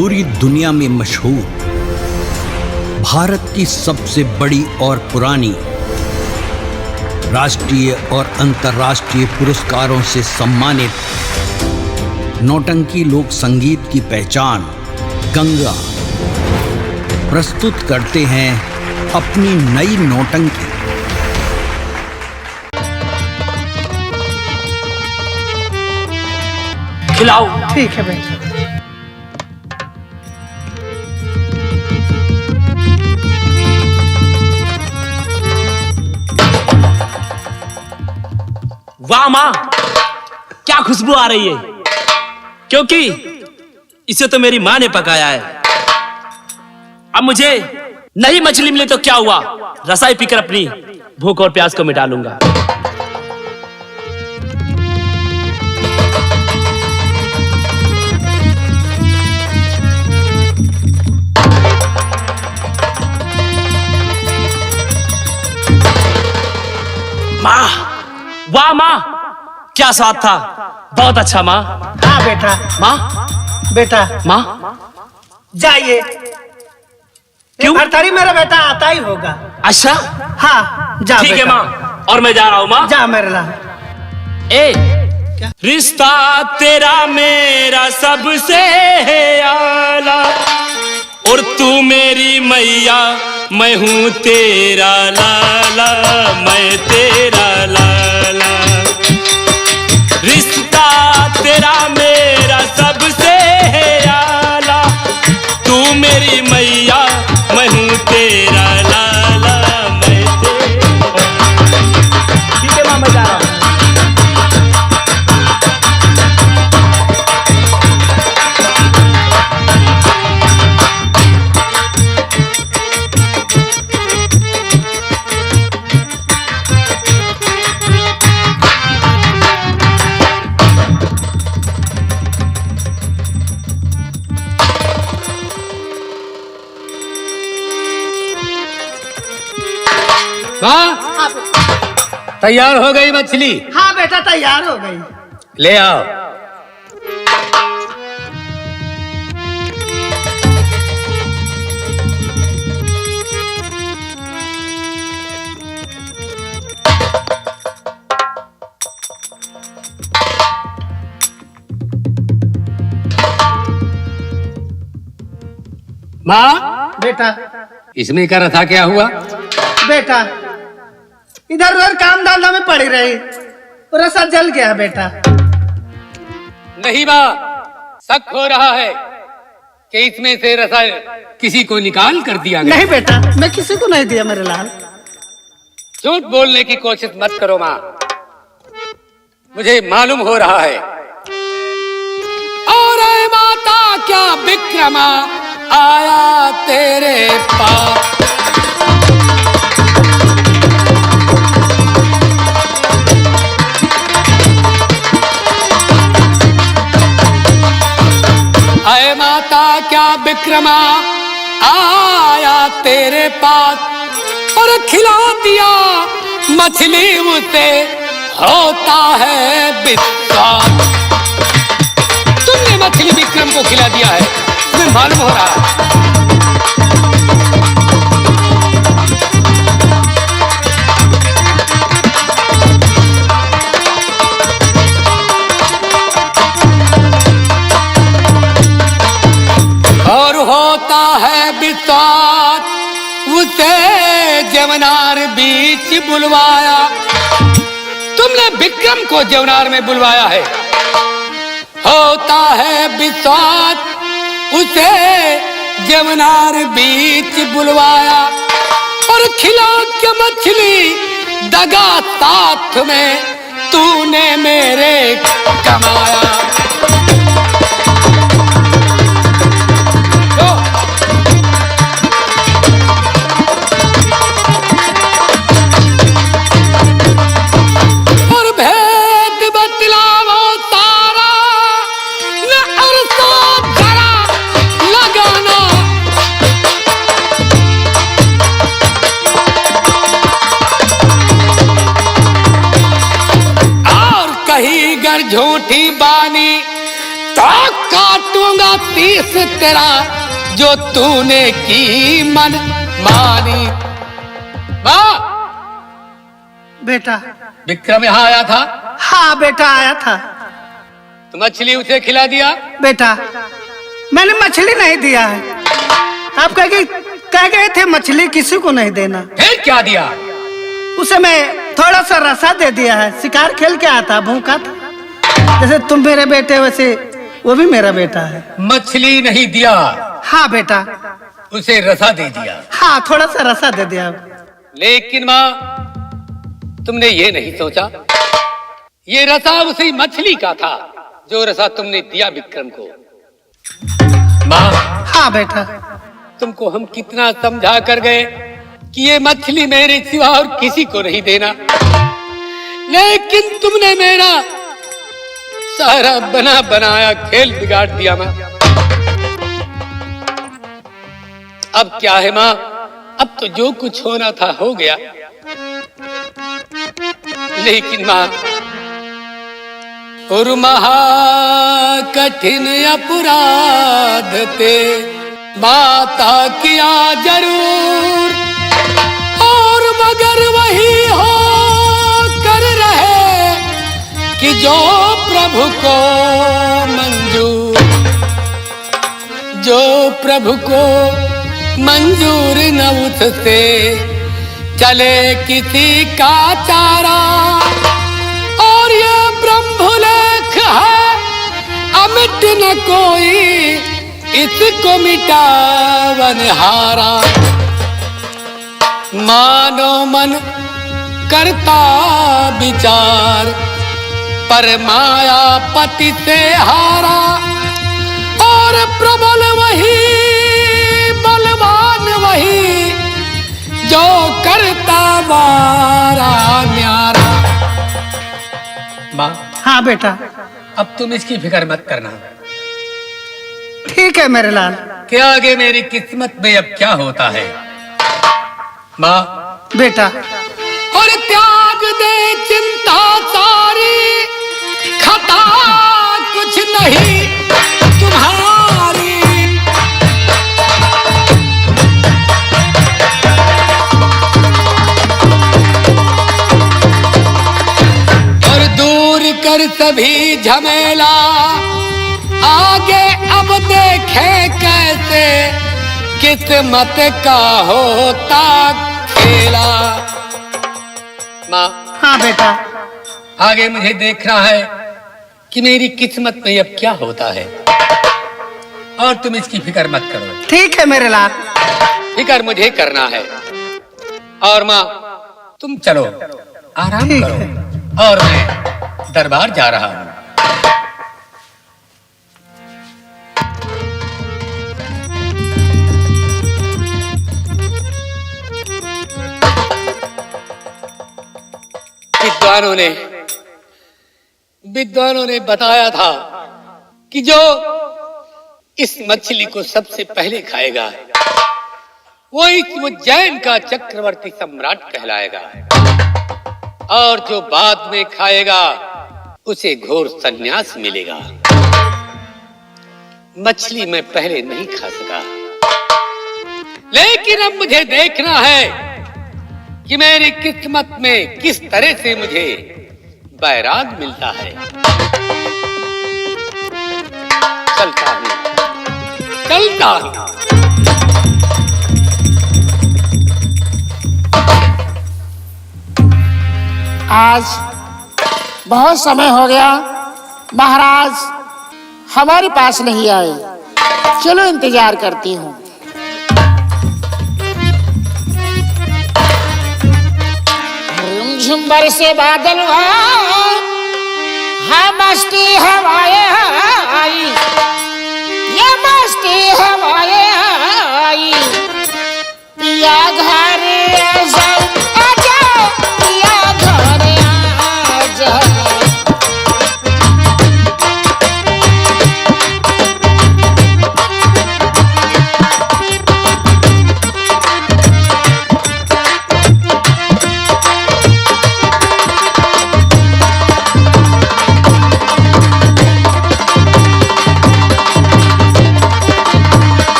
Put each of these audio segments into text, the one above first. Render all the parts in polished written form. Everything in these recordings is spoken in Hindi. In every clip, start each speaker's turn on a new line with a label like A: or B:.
A: पूरी दुनिया में मशहूर, भारत की सबसे बड़ी और पुरानी, राष्ट्रीय और अंतर्राष्ट्रीय पुरस्कारों से सम्मानित नौटंकी लोक संगीत की पहचान गंगा प्रस्तुत करते हैं अपनी नई नौटंकी।
B: खिलाओ।
C: ठीक है बेटा।
B: वाह माँ, क्या खुशबू आ रही है, क्योंकि इसे तो मेरी माँ ने पकाया है। अब मुझे नहीं मछली मिली तो क्या हुआ, रसाई पीकर अपनी भूख और प्यास को मिटा लूंगा। माँ, वाह माँ, क्या स्वाद था, बहुत अच्छा माँ।
C: हाँ बेटा।
B: माँ,
C: बेटा
B: माँ
C: जाइए,
B: क्यों?
C: भरथरी मेरा बेटा आता ही होगा।
B: अच्छा
C: हाँ जा
B: ठीक है
C: बेटा।
B: माँ, और मैं जा रहा हूँ माँ।
C: जा मेरे लाल।
B: ए रिश्ता तेरा मेरा सबसे है आला, और तू मेरी मैया, मैं हूँ तेरा लाला, मैं तेरा लाला। रिश्ता तेरा मेरा सबसे है आला, तू मेरी मैया, मैं हूँ तेरा लाला, मैं तेरा। ठीक है माँ, मैं जा रहा हूँ।
D: तैयार हो गई मछली?
C: हाँ बेटा तैयार हो गई।
D: ले आओ। माँ,
C: बेटा
D: इसमें क्या रथा क्या हुआ?
C: बेटा इधर उधर काम डालना में पड़ी रही, रसा जल गया बेटा।
D: नहीं माँ, शक हो रहा है कि इसमें से रसा किसी को निकाल कर दिया गया।
C: नहीं बेटा, मैं किसी को नहीं दिया मेरे लाल।
D: झूठ बोलने की कोशिश मत करो माँ, मुझे मालूम हो रहा है। और माता क्या विक्रमा आया तेरे पास, अय माता क्या विक्रमा आया तेरे पास, और खिला दिया मछली उसे होता है विश्वास। तुमने मछली विक्रम को खिला दिया है, तुम्हें मालूम हो रहा है। और होता है विश्वास उसे जवनार बीच बुलवाया। तुमने विक्रम को जवनार में बुलवाया है। होता है विश्वास उसे जवनार बीच बुलवाया, और खिला के मछली दगा साथ में तूने मेरे कमाया। झूठी बानी तो काटूंगा तीस तेरा जो तूने की मन मानी। वाह
C: बेटा।
D: विक्रम यहाँ आया था?
C: हाँ बेटा आया था।
D: तो मछली उसे खिला दिया?
C: बेटा मैंने मछली नहीं दिया है। आप कह गए थे मछली किसी को नहीं देना।
D: फिर क्या दिया?
C: उसे मैं थोड़ा सा रसा दे दिया है। शिकार खेल के आया था, भूखा था। जैसे तुम मेरे बेटे वैसे वो भी मेरा बेटा है।
D: मछली नहीं दिया?
C: हाँ बेटा।
D: उसे रसा दे दिया?
C: हाँ थोड़ा सा रसा दे दिया।
D: लेकिन माँ तुमने ये नहीं सोचा ये रसा उसी मछली का था जो रसा तुमने दिया विक्रम को। माँ। हाँ
C: बेटा।
D: तुमको हम कितना समझा कर गए कि ये मछली मेरे सिवा और किसी को नहीं देना, लेकिन तुमने मेरा सारा बना बनाया खेल बिगाड़ दिया माँ। अब क्या है माँ, अब तो जो कुछ होना था हो गया। लेकिन माँ और महा कठिन अपराध ते माता किया जरूर, और मगर वही हो कर रहे कि जो प्रभु को मंजूर, जो प्रभु को मंजूर न उससे चले किसी का चारा। और ये ब्रह्मलेख है अमिट न कोई इसको मिटावन हारा। मानो मन करता विचार पर माया पति से हारा, और प्रबल वही बलवान वही जो करता मारा न्यारा। माँ।
C: हाँ बेटा।
D: अब तुम इसकी फिक्र मत करना।
C: ठीक है मेरे लाल।
D: क्या आगे मेरी किस्मत में अब क्या होता है माँ?
C: बेटा।
D: और त्याग दे चिंता सारी, खता कुछ नहीं तुम्हारी। और दूर कर सभी झमेला, आगे अब देखे कैसे किस्मत का होता खेला। माँ।
C: हाँ बेटा।
D: आगे मुझे देखना है कि मेरी किस्मत में अब क्या होता है, और तुम इसकी फिक्र मत करो।
C: ठीक है मेरे लाल।
D: फिक्र मुझे करना है। और माँ तुम चलो आराम करो, और मैं दरबार जा रहा हूँ। विद्वानों ने बताया था कि जो इस मछली को सबसे पहले खाएगा वो उज्जैन का चक्रवर्ती सम्राट कहलाएगा, और जो बाद में खाएगा उसे घोर संन्यास मिलेगा। मछली मैं पहले नहीं खा सका, लेकिन अब मुझे देखना है कि मेरी किस्मत में किस तरह से मुझे बैराग मिलता है। चलता हूं, चलता हूं।
E: आज बहुत समय हो गया, महाराज हमारे पास नहीं आए। चलो इंतजार करती हूँ। झुम बरसे बादल है, मस्ती हवाएं आई, ये मस्ती हवाएं आई। पिया घर आजा, आजा पिया घर आजा।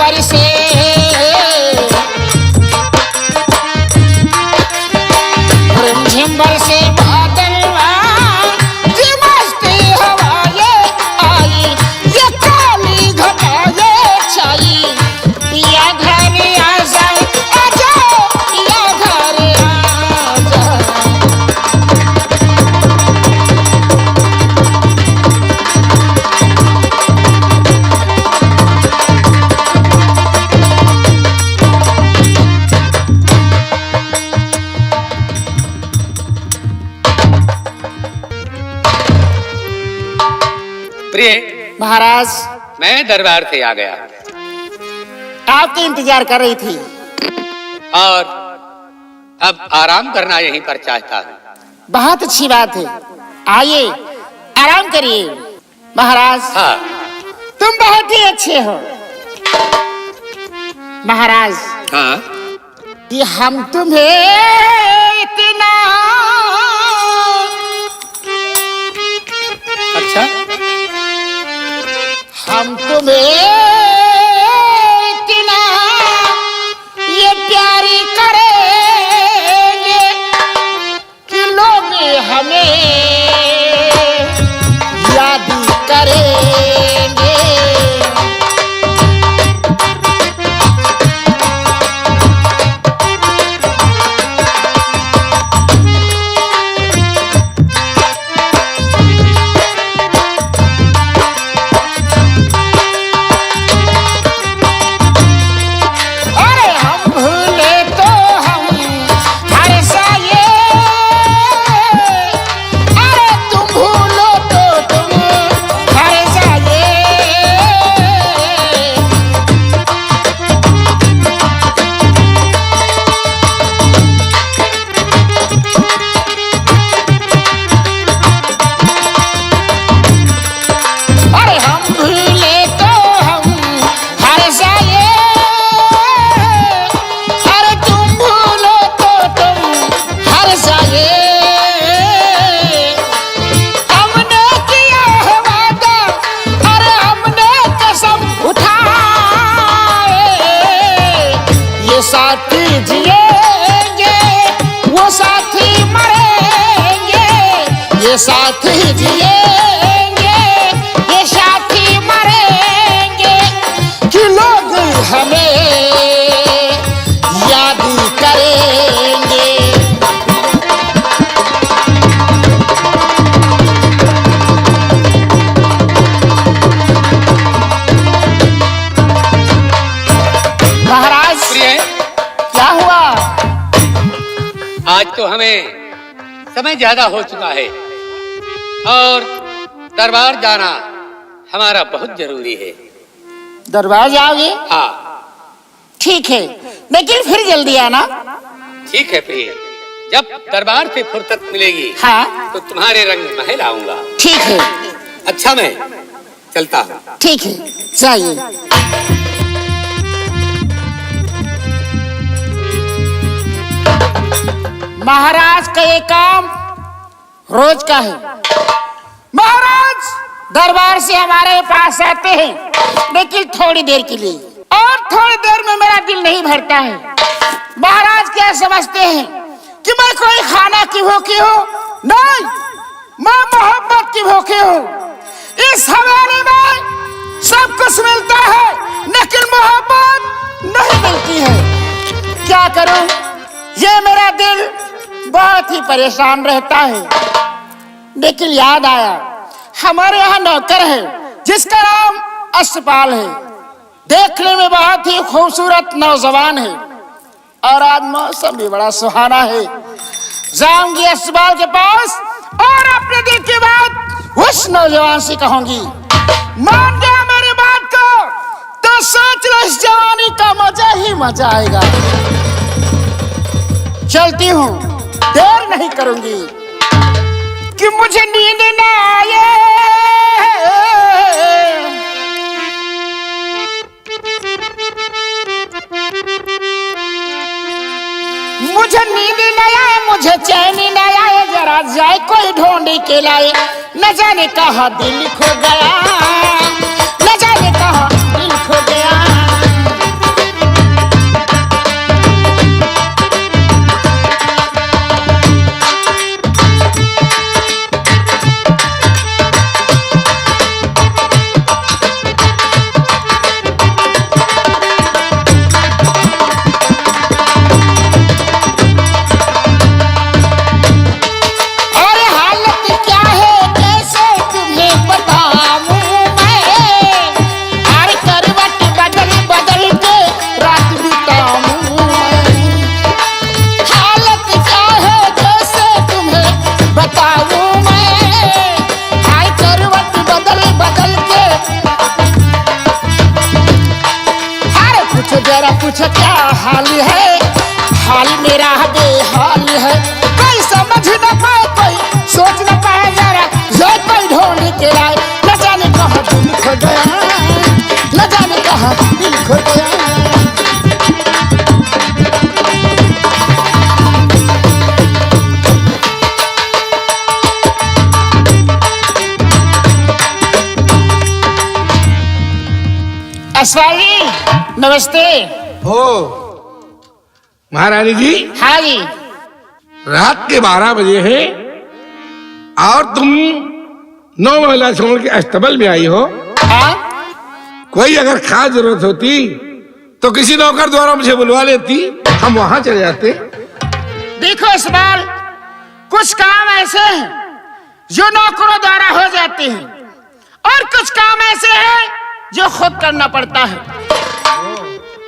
E: बरसे रिमझिम बरसे बादल ये मस्ती हवा ये आई ये काली घटा ये छाई पिया घर आ जाए आजा पिया घर आ जाए
D: प्रिय
E: महाराज
D: मैं दरबार से आ गया
E: आपका इंतजार कर रही थी।
D: और अब आराम करना यहीं पर चाहता हूँ।
E: बहुत अच्छी बात है, आइए आराम करिए। महाराज
D: हाँ
E: तुम बहुत ही अच्छे हो। महाराज
D: हाँ
E: कि हम तुम्हें इतना
D: अच्छा
E: हम तुम्हें इतना ये प्यारी करेंगे कि लोग हमें याद करेंगे। अरे हम भूले तो हम हर साये, अरे तुम भूलो तो तुम हर साये। अरे हम भूले तो हम हर साये, अरे तुम भूलो तो तुम हर साये। हमने किया है वादा, अरे हमने कसम उठाए, ये साथी जिएंगे वो साथी मरेंगे, ये साथी जिएंगे ये साथी मरेंगे कि लोग हमें याद करेंगे। महाराज
D: प्रिय
E: क्या हुआ?
D: आज तो हमें समय ज्यादा हो चुका है और दरबार जाना हमारा बहुत जरूरी है।
E: दरबार जाओगे?
D: हाँ
E: ठीक है, लेकिन फिर जल्दी आना।
D: ठीक है प्रिय, जब दरबार से फुर्सत मिलेगी
E: हाँ
D: तो तुम्हारे रंग महल आऊंगा।
E: ठीक है,
D: अच्छा मैं चलता हूँ।
E: ठीक है, जाइए। महाराज का ये काम रोज का है। महाराज दरबार से हमारे पास आते हैं लेकिन थोड़ी देर के लिए, और थोड़ी देर में मेरा दिल नहीं भरता है। महाराज क्या समझते हैं कि मैं कोई खाना की भूखी हूँ? नहीं, मैं मोहब्बत की भूखी हूँ। इस हवेली में सब कुछ मिलता है लेकिन मोहब्बत नहीं मिलती है। क्या करूं? ये मेरा दिल बहुत ही परेशान रहता है। लेकिन याद आया हमारे यहाँ नौकर है जिसका नाम अश्वपाल है, देखने में बहुत ही खूबसूरत नौजवान है और आज मौसम भी बड़ा सुहाना है। जाऊंगी अश्वपाल के पास और अपने दिल की बात उस नौजवान से कहूंगी। मान गया मेरी बात को तो सोच लो इस जवानी का मजा ही मजा आएगा। चलती हूँ, देर नहीं करूंगी कि मुझे नींद ना आए। मुझे नींद न आए, मुझे चैन न आए, जरा जाए कोई ढूंढ के लाए। न जाने कहाँ दिल खो गया, न जाने कहाँ दिल खो गया। गया, न जाने कहाँ दिल खो गया। अस्वाल जी नमस्ते।
F: हो महारानी जी,
E: हाँ जी।
F: रात के 12 बजे है और तुम 9 महिला छोड़ के अस्तबल में आई हो।
E: हाँ?
F: कोई अगर खास जरूरत होती तो किसी नौकर द्वारा मुझे बुलवा लेती, हम वहां चले जाते।
E: देखो अस्वाल, कुछ काम ऐसे हैं जो नौकरों द्वारा हो जाते हैं और कुछ काम ऐसे हैं जो खुद करना पड़ता है।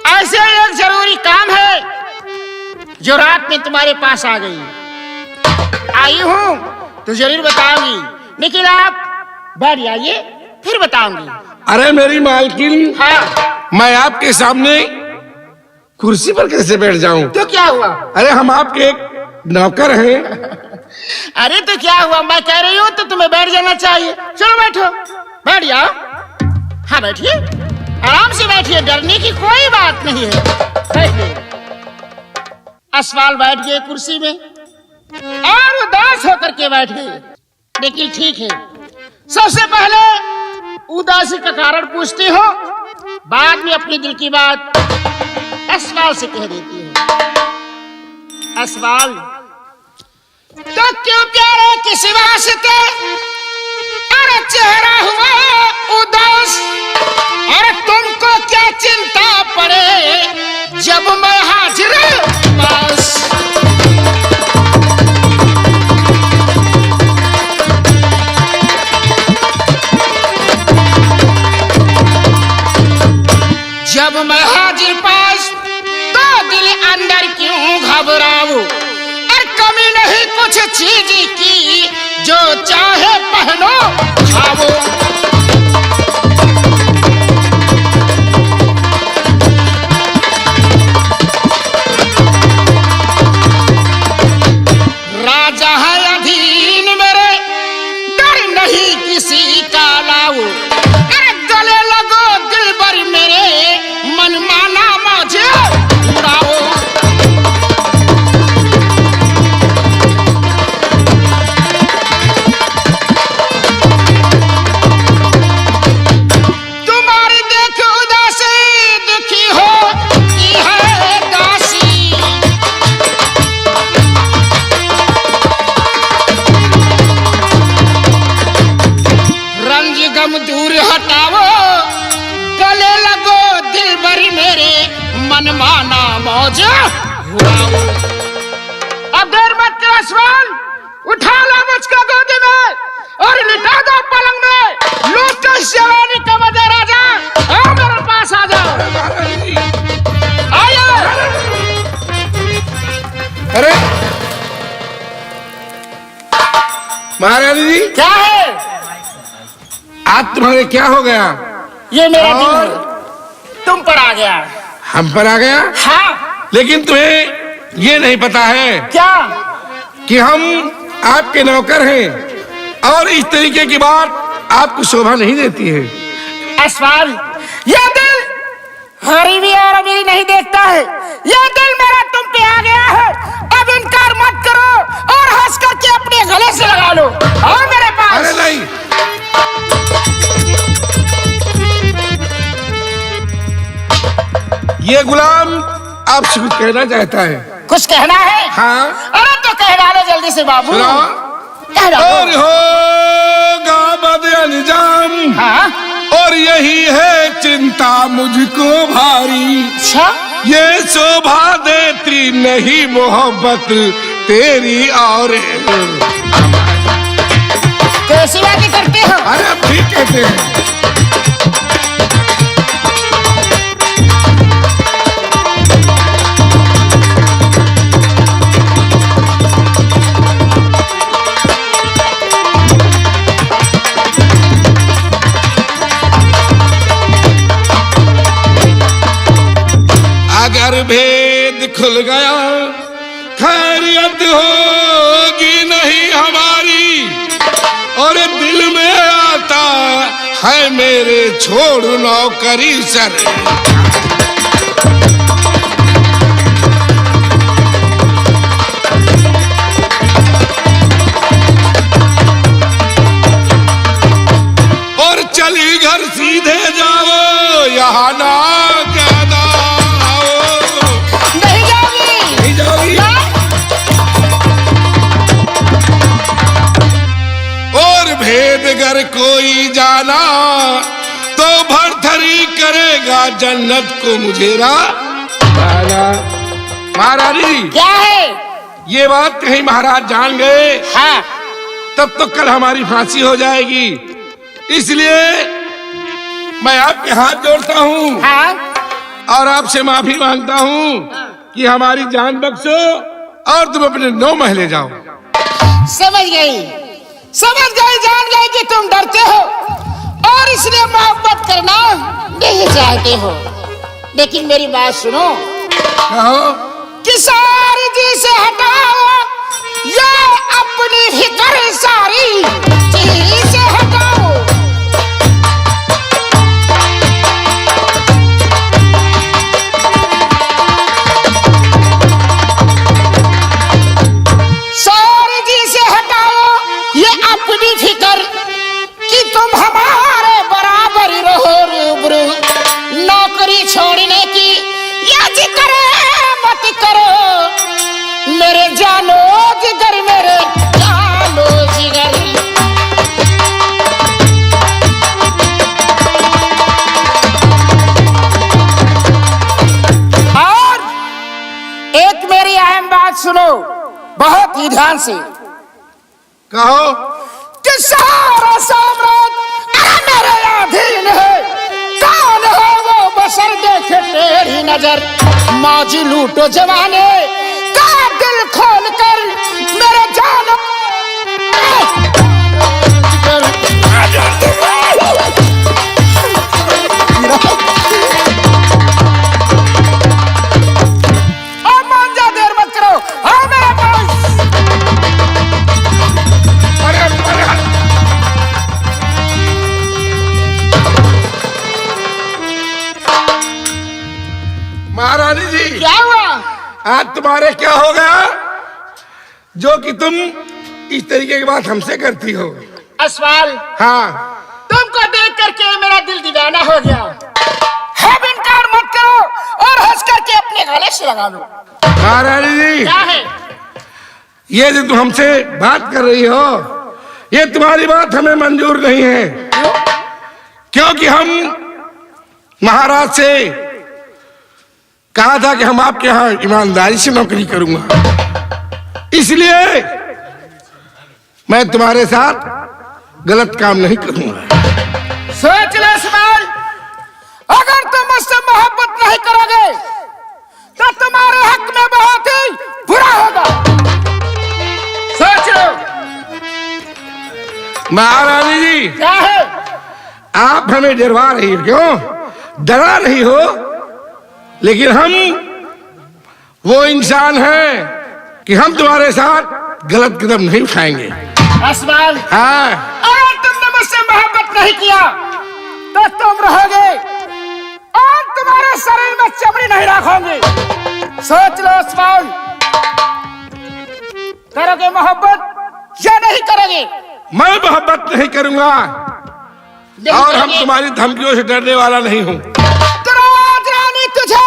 E: ऐसे एक जरूरी काम है जो रात में तुम्हारे पास आ गई। आई हूं तो जरूर बताऊंगी, लेकिन आप बैठ जाइए फिर बताऊंगी।
F: अरे मेरी मालकिन,
E: हाँ?
F: मैं आपके सामने कुर्सी पर कैसे बैठ जाऊं?
E: तो क्या हुआ?
F: अरे हम आपके एक नौकर हैं।
E: अरे तो क्या हुआ, मैं कह रही हूँ तो तुम्हें बैठ जाना चाहिए। चलो बैठो, बैठ जाओ। हाँ बैठिए, आराम से बैठिए, डरने की कोई बात नहीं है। बैठिए। अस्वाल बैठ गए कुर्सी में और उदास होकर के बैठ गए। लेकिन ठीक है, सबसे पहले उदासी का कारण पूछती हो, बाद में अपने दिल की बात अस्वाल से कह देती है। अस्वाल, तो क्यों प्यारे किसी वास्ते अरे चेहरा हुआ उदास, अरे तुमको क्या चिंता पड़े जब मैं हाजिर पास। जब मैं हाजिर पास तो दिल अंदर क्यों घबराऊं, और कमी नहीं कुछ चीज की जो चाहे पहनो खाओ। राजा है अधीन मेरे, डर नहीं किसी का लाओ, अरे गले लगो दिलबर मेरे, मन माना मौजे उड़ाओ। तुम्हारी देख उदासी दुखी हो की है दासी, रंज गम दूर हटाओ, गले लगो दिलबर मेरे, मन माना मौज उड़ाओ। अब देर मत कर अस्वाल, उठा लो मुझको गोदी में और लिटा दो पलंग में। लूट तो इस जवानी का मजा राजा, आओ मेरे पास आ जाओ। आइए।
F: अरे महारानी जी,
E: क्या है
F: आज तुम्हारे क्या हो गया?
E: ये? मेरा दिल
F: और?
E: है, तुम पर आ गया।
F: हम पर आ गया?
E: हाँ?
F: लेकिन तुम्हें ये नहीं पता है
E: क्या?
F: कि हम आपके नौकर हैं और इस तरीके की बात आपको शोभा नहीं देती है।
E: अस्वाल, यह दिल गरीबी और अमीरी नहीं देखता है, यह दिल मेरा तुम पे आ गया है। अब इनकार मत करो और हंस करके अपने गले से लगा लो। आओ मेरे पास।
F: अरे नहीं, ये गुलाम आपसे कुछ कहना चाहता है।
E: कुछ कहना है?
F: हाँ।
E: अरे तो कह डालो जल्दी से बाबू।
F: सुनो।
E: कह डालो।
F: और होगा बद अंजाम,
E: हाँ?
F: और यही है चिंता मुझको भारी,
E: अच्छा?
F: ये शोभा देती नहीं मोहब्बत तेरी और।
E: कैसी बातें करते हो?
F: अरे अब ठीक कहते हैं। अगर भेद खुल गया खैरियत होगी नहीं हमारी, और दिल में आता है मेरे छोड़ नौकरी सर। और चली घर सीधे जाओ, यहाँ ना ज्यादा आओ।
E: नहीं जाओगी?
F: नहीं जाओगी? और भेद अगर कोई जाना तो भरथरी करेगा जन्नत को मुझे महारानी।
E: क्या है?
F: ये बात कहीं महाराज जान गए
E: हाँ।
F: तब तो कल हमारी फांसी हो जाएगी, इसलिए मैं आपके हाथ जोड़ता हूँ
E: हाँ।
F: और आपसे माफी मांगता हूँ कि हमारी जान बख्शो और तुम अपने 9 महले जाओ।
E: समझ गई, जान गई कि तुम डरते हो और इसलिए मोहब्बत करना नहीं चाहते हो। लेकिन मेरी बात सुनो।
F: कहो।
E: कि सारी जी से हटाओ ये अपनी फिक्र, सारी जी से हटाओ। सारी जी से हटाओ ये अपनी फिक्र कि तुम हमारे बराबर रहो रूबरू। नौकरी छोड़ने की या जिक्र मत करो मेरे जानो जिगर, मेरे जानो जिगर। और एक मेरी अहम बात सुनो बहुत ही ध्यान से।
F: कहो।
E: कि सारा साम्राज्य मेरे अधीन है। कौन है वो बशर देखे तेरी नजर। मौजी लूटो जवाने का दिल खोल कर मेरे जानो। और मान जा, देर मत करो। हाँ मेरे पास।
F: महारानी जी,
E: क्या हुआ?
F: आज तुम्हारे क्या हो गया जो कि तुम इस तरीके की बात हमसे करती हो?
E: असवाल,
F: हाँ।
E: तुमको देख करके मेरा दिल दीवाना हो गया। अब इनकार मत करो और हंस करके अपने गले से लगा लो।
F: महारानी जी,
E: क्या है?
F: ये जो तुम हमसे बात कर रही हो ये तुम्हारी बात हमें मंजूर नहीं है। क्योंकि हम महाराज से कहा था कि हम आपके यहाँ ईमानदारी से नौकरी करूंगा, इसलिए मैं तुम्हारे साथ गलत काम नहीं करूंगा।
E: सोच लो सवाल, अगर तुम मुझसे मोहब्बत नहीं करोगे तो तुम्हारे हक में बहुत ही बुरा होगा। सोच लो।
F: महारानी जी,
E: क्या है?
F: आप हमें डरवा रही हो। क्यों डरा रही हो? लेकिन हम वो इंसान हैं कि हम तुम्हारे साथ गलत कदम नहीं उठाएंगे।
E: असवाल,
F: हाँ।
E: अगर तुमने मुझसे मोहब्बत नहीं किया तो तुम रहोगे और तुम्हारे शरीर में चमड़ी नहीं रखोगे। सोच लो असवाल, करोगे मोहब्बत या नहीं करोगे?
F: मैं मोहब्बत नहीं करूंगा और हम तुम्हारी धमकियों से डरने वाला नहीं हूँ।
E: राजरानी तुझे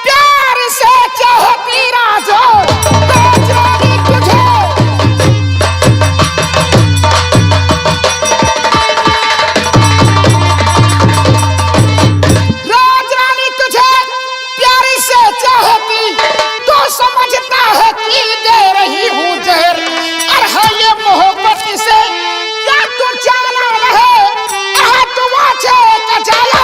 E: प्यार से चाहती राजो, राजरानी तुझे। राजरानी तुझे प्यार से चाहती तो समझता है कि दे रही हूँ जहर। और है ये मोहब्बत से क्या तू जाना रहे, तू वाचे का जाला।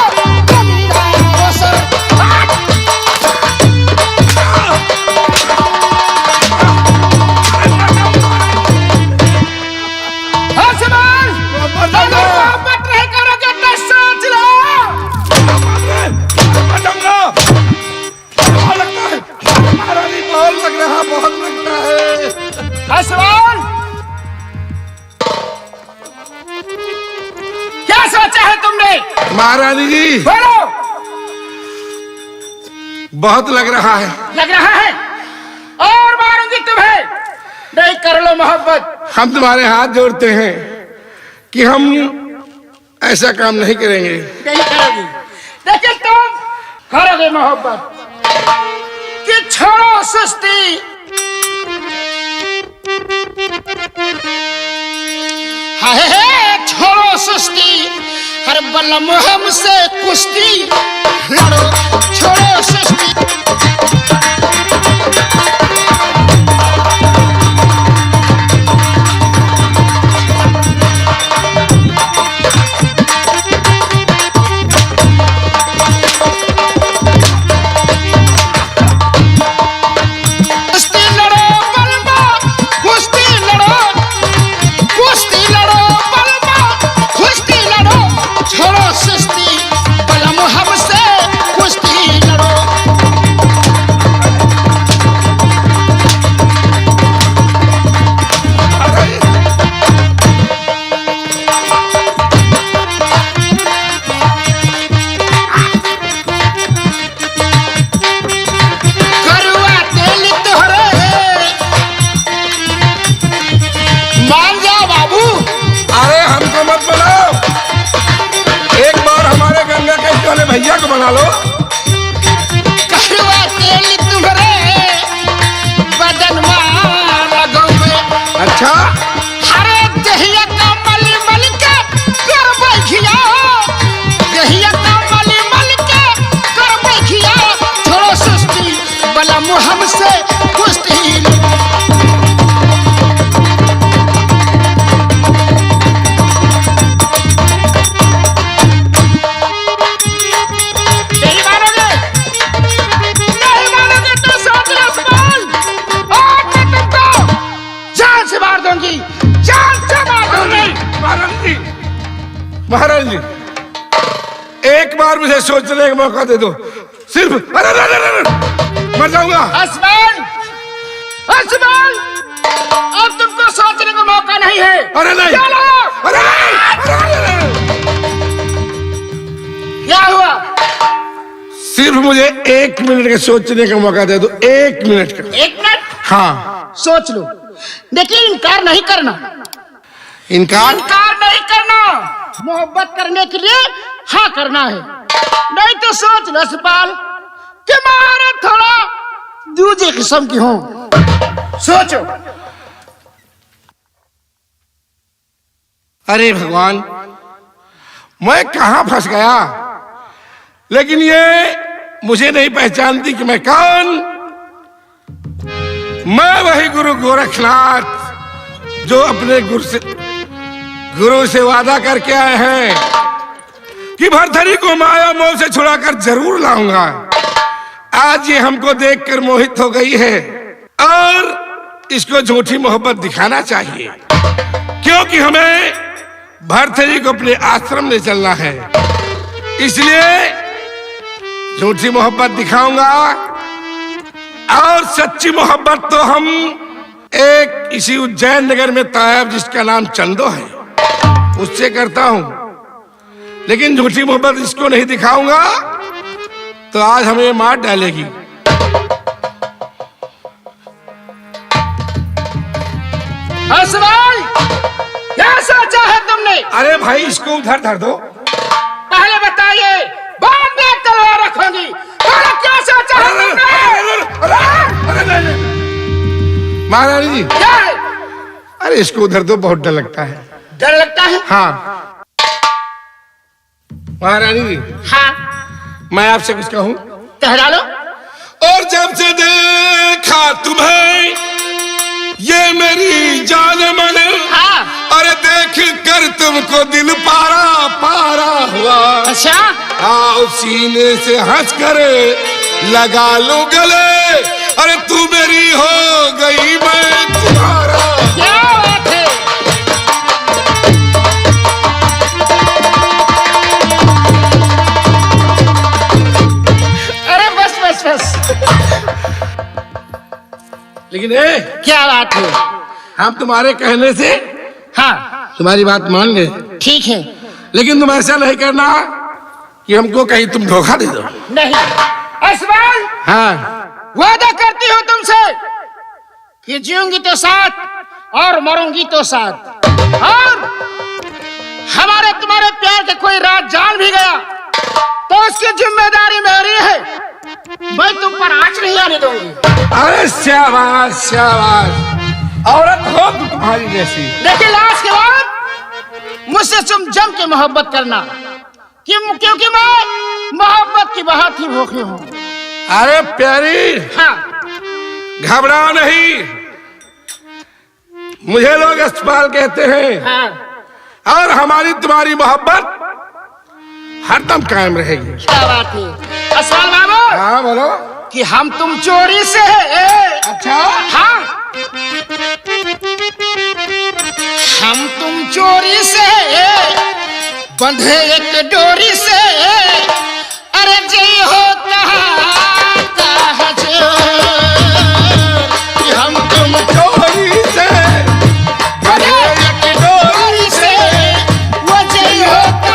F: महारानी जी
E: बोलो।
F: बहुत लग रहा है।
E: लग रहा है और मारूंगी तुम्हें। नहीं कर लो मोहब्बत।
F: हम तुम्हारे हाथ जोड़ते हैं कि हम ऐसा काम नहीं करेंगे।
E: नहीं करोगी, लेकिन तुम करोगे मोहब्बत कि छोड़ो सुस्ती। हाय छोड़ो सुस्ती, हर बलम हमसे कुश्ती लड़ो, छोड़ो सुस्ती।
F: भैया को बना लो।
E: कड़वा तेल तुम्हारे बदन में।
F: अच्छा
E: हरे दहिया का मल मल के कर बैठिया, दहिया का मल मल के कर बैठिया, छोड़ो सुस्ती बलम हमसे कुश्ती।
F: महाराज जी एक बार मुझे सोचने का मौका दे दो सिर्फ। अरे मर जाऊंगा।
E: आसमान आसमान, अब तुमको सोचने का मौका नहीं है।
F: अरे नहीं,
E: अरे क्या हुआ?
F: सिर्फ मुझे 1 मिनट का सोचने का मौका दे दो। 1 मिनट का।
E: 1 मिनट?
F: हाँ
E: सोच लो, लेकिन इनकार नहीं करना।
F: इनकार
E: नहीं करना। मोहब्बत करने के लिए हाँ करना है, नहीं तो सोच लो सपाल कि मारा थोड़ा दूसरी किस्म की हूं। सोचो।
F: अरे भगवान, मैं कहां फंस गया। लेकिन ये मुझे नहीं पहचानती कि मैं कौन। मैं वही गुरु गोरखनाथ जो अपने गुरु से वादा करके आए हैं कि भरथरी को माया मोह से छुड़ाकर जरूर लाऊंगा। आज ये हमको देखकर मोहित हो गई है और इसको झूठी मोहब्बत दिखाना चाहिए, क्योंकि हमें भरथरी को अपने आश्रम ले चलना है। इसलिए झूठी मोहब्बत दिखाऊंगा और सच्ची मोहब्बत तो हम एक इसी उज्जैन नगर में तायब जिसका नाम चंदो है उससे करता हूं। लेकिन झूठी मोहब्बत इसको नहीं दिखाऊंगा तो आज हमें मार डालेगी।
E: आसमान, क्या सोचा है तुमने?
F: अरे भाई इसको उधर धर दो।
E: पहले बताइए, बाद में तलवार रखूंगी। क्या सोचा है तुमने?
F: महारानी जी
E: क्या है?
F: अरे इसको उधर दो, बहुत डर लगता है।
E: डर लगता है?
F: हाँ महारानी जी,
E: हाँ
F: मैं आपसे कुछ कहूं?
E: कह डालो।
F: और जब से देखा तुम्हें ये मेरी जान मन,
E: हाँ।
F: अरे देख कर तुमको दिल पारा पारा हुआ।
E: अच्छा,
F: आओ सीने से हंस कर लगा लो गले, अरे तू मेरी हो गई मैं तुम्हारा।
E: क्या बात है? अरे बस बस बस।
F: लेकिन
E: क्या बात है?
F: हम तुम्हारे कहने से
E: हाँ
F: तुम्हारी बात मान गए,
E: ठीक है,
F: लेकिन तुम ऐसा नहीं करना कि हमको कहीं तुम धोखा दे दो।
E: नहीं असमान,
F: हाँ
E: वादा करती हूँ तुमसे कि जीऊंगी तो साथ और मरूंगी तो साथ। और हमारे तुम्हारे प्यार के कोई राज जान भी गया तो उसकी जिम्मेदारी मेरी है, मैं तुम पर आंच नहीं आने दूंगी।
F: अरे शाबाश शाबाश, औरत हो तो तुम्हारी जैसी।
E: लेकिन आज के बाद मुझसे तुम जम के मोहब्बत करना, क्योंकि मैं मोहब्बत की बहुत ही भूखी हूँ।
F: अरे प्यारी,
E: हाँ
F: घबराओ नहीं, मुझे लोग यशपाल कहते हैं।
E: हाँ,
F: और हमारी तुम्हारी मोहब्बत हरदम कायम रहेगी।
E: क्या बात है असमान बाबू?
F: हाँ बोलो।
E: कि हम तुम चोरी से है।
F: अच्छा,
E: हाँ, हम तुम चोरी से बंधे एक डोरी से, अरे जय होता कि हम तुम
F: चोरी से
E: बंधे एक डोरी से, वो जय होता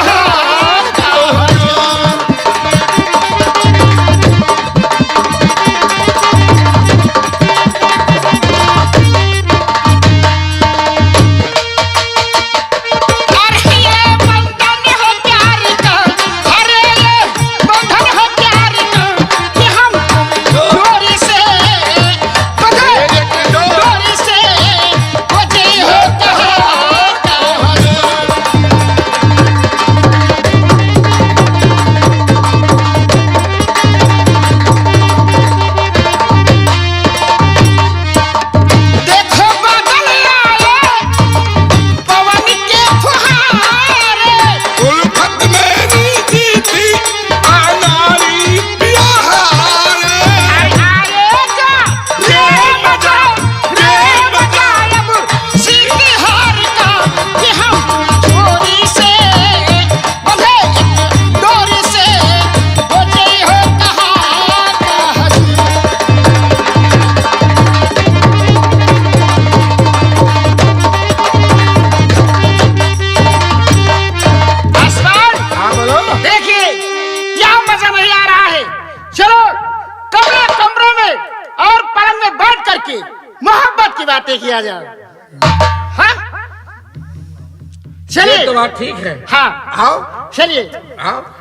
E: किया जाए। हाँ? चलिए
F: तो बात ठीक है।
E: हाँ
F: आओ
E: चलिए।
F: आओ।